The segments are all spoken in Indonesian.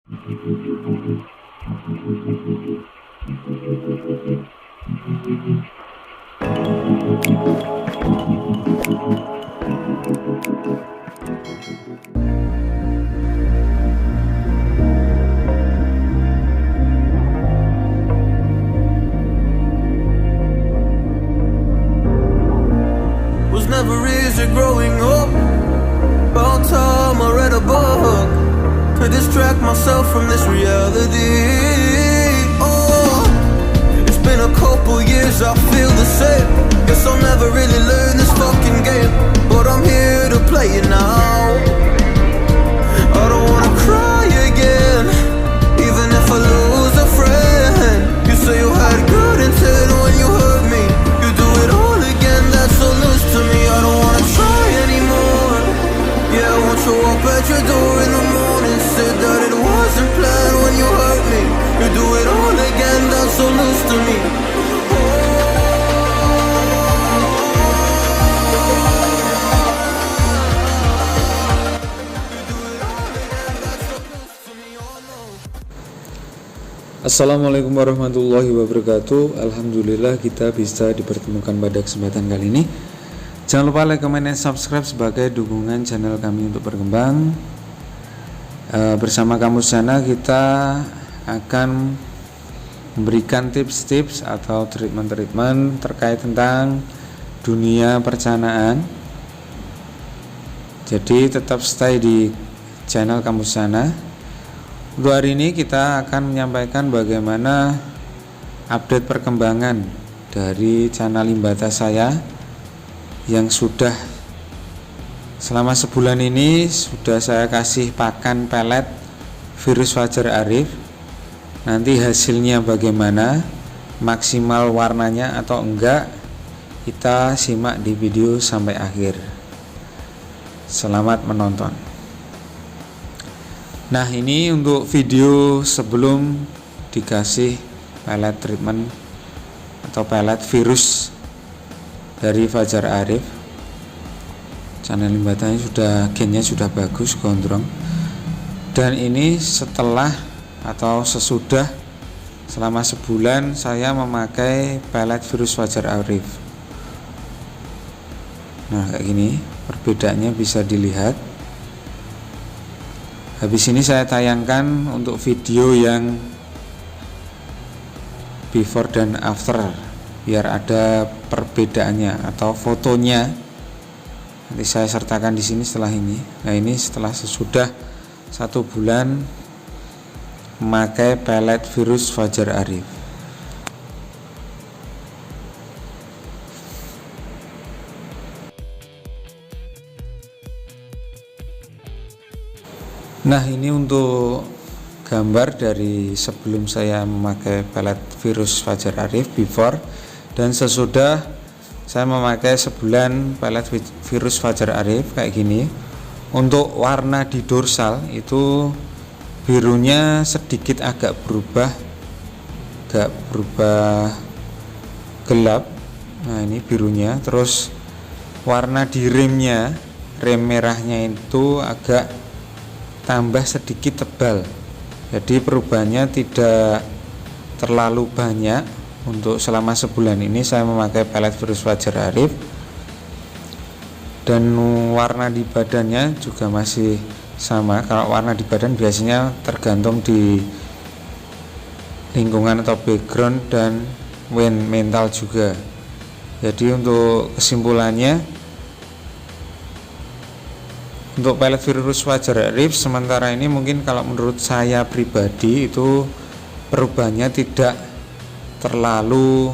Was never easy growing up. About time I read a book to distract myself from this reality. Oh, it's been a couple years, I feel the same. Guess I'll never really learn this fucking game, but I'm here to play it now. I don't wanna cry again, even if I lose a friend. You say you had good intent when you hurt me. You do it all again, that's so loose to me. I don't wanna try anymore. Yeah, I want you up at your door in the morning. Said that it wasn't planned when you hurt me. You do it all again, that's so loose to me. Assalamualaikum warahmatullahi wabarakatuh. Alhamdulillah kita bisa dipertemukan pada kesempatan kali ini. Jangan lupa like, comment, dan subscribe sebagai dukungan channel kami untuk berkembang. Bersama Kamus Sana kita akan memberikan tips-tips atau treatment-treatment terkait tentang dunia perencanaan. Jadi tetap stay di channel Kamus Sana. Untuk hari ini kita akan menyampaikan bagaimana update perkembangan dari channel Limbata saya yang sudah selama sebulan ini sudah saya kasih pakan pelet virus Fajar Arif. Nanti hasilnya bagaimana, maksimal warnanya atau enggak, kita simak di video sampai akhir. Selamat menonton. Nah, ini untuk video sebelum dikasih pelet treatment atau pelet virus dari Fajar Arif. Channel Limbatanya sudah, gennya sudah bagus, gondrong. Dan ini setelah atau sesudah selama sebulan saya memakai pelet virus Fajar Arif. Nah, kayak gini perbedaannya bisa dilihat. Habis ini saya tayangkan untuk video yang before dan after, biar ada perbedaannya atau fotonya. Nanti saya sertakan di sini setelah ini. Nah, ini setelah sesudah 1 bulan memakai pelet virus Fajar Arif. Nah, ini untuk gambar dari sebelum saya memakai pelet virus Fajar Arif before dan sesudah saya memakai sebulan pelet virus Fajar Arif kayak gini. Untuk warna di dorsal itu birunya sedikit agak berubah gelap. Nah, ini birunya. Terus warna di remnya, rem merahnya itu agak tambah sedikit tebal, jadi perubahannya tidak terlalu banyak. Untuk selama sebulan ini saya memakai pelet virus Fajar Arif, dan warna di badannya juga masih sama. Kalau warna di badan biasanya tergantung di lingkungan atau background dan mental juga. Jadi untuk kesimpulannya, untuk pelet virus Fajar Arif sementara ini mungkin kalau menurut saya pribadi itu perubahannya tidak terlalu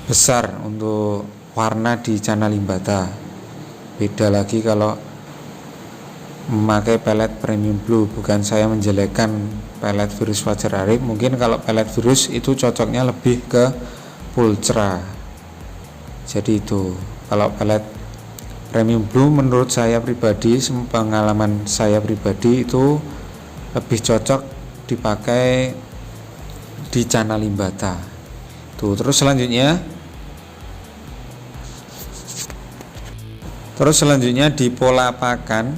besar untuk warna di channel Limbata. Beda lagi kalau memakai pelet premium blue. Bukan saya menjelekkan pelet virus Fajar Arif, mungkin kalau pelet virus itu cocoknya lebih ke pulcra. Jadi itu kalau pelet premium blue menurut saya pribadi, pengalaman saya pribadi itu lebih cocok dipakai di channel Limbata. Tuh, terus selanjutnya di pola pakan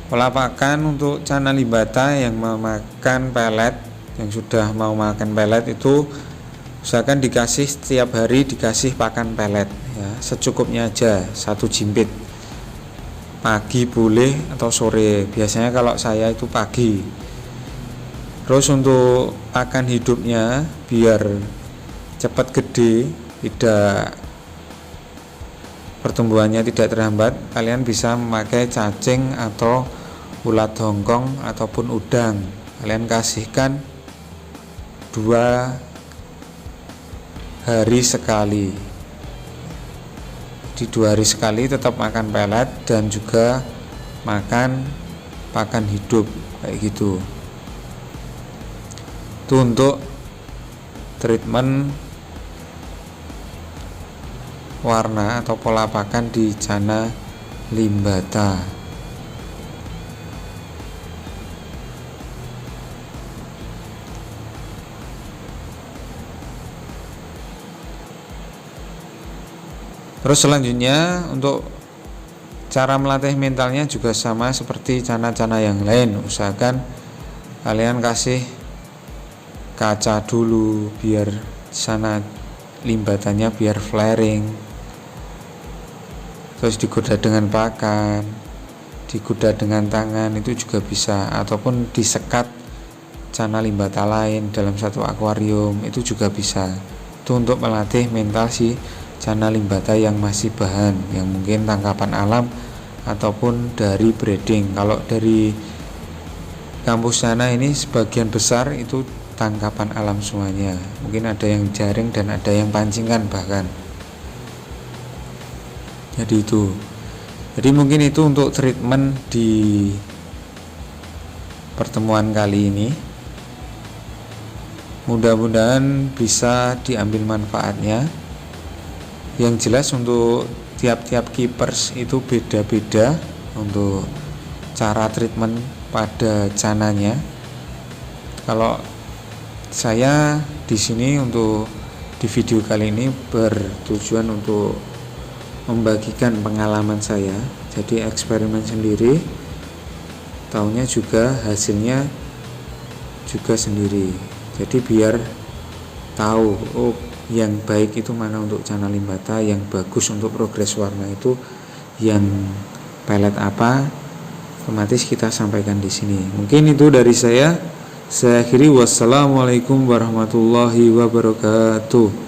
Pola pakan untuk cana limbata yang memakan pelet, yang sudah mau makan pelet itu usahakan dikasih setiap hari, dikasih pakan pelet ya, secukupnya aja, 1 jimpit. Pagi boleh atau sore, biasanya kalau saya itu pagi. Terus untuk pakan hidupnya biar cepat gede, tidak pertumbuhannya tidak terhambat, kalian bisa memakai cacing atau ulat hongkong ataupun udang. Kalian kasihkan 2 hari sekali. Di 2 hari sekali tetap makan pelet dan juga makan pakan hidup kayak gitu. Itu untuk treatment warna atau pola pakan di cana limbata. Terus selanjutnya untuk cara melatih mentalnya juga sama seperti cana-cana yang lain. Usahakan kalian kasih kaca dulu biar sana limbatannya biar flaring. Terus digoda dengan pakan, digoda dengan tangan itu juga bisa, ataupun disekat cana limbata lain dalam satu akuarium itu juga bisa. Itu untuk melatih mental si cana limbata yang masih bahan, yang mungkin tangkapan alam ataupun dari breeding. Kalau dari kampus sana ini sebagian besar itu tangkapan alam semuanya, mungkin ada yang jaring dan ada yang pancingan bahkan. Jadi mungkin itu untuk treatment di pertemuan kali ini. Mudah-mudahan bisa diambil manfaatnya. Yang jelas untuk tiap-tiap keepers itu beda-beda untuk cara treatment pada cananya. Kalau saya di sini untuk di video kali ini bertujuan untuk membagikan pengalaman saya, jadi eksperimen sendiri, taunya juga hasilnya juga sendiri. Jadi biar tahu yang baik itu mana untuk cana limbata, yang bagus untuk progres warna itu yang pelet apa, otomatis kita sampaikan di sini. Mungkin itu dari saya. Saya akhiri, wassalamualaikum warahmatullahi wabarakatuh.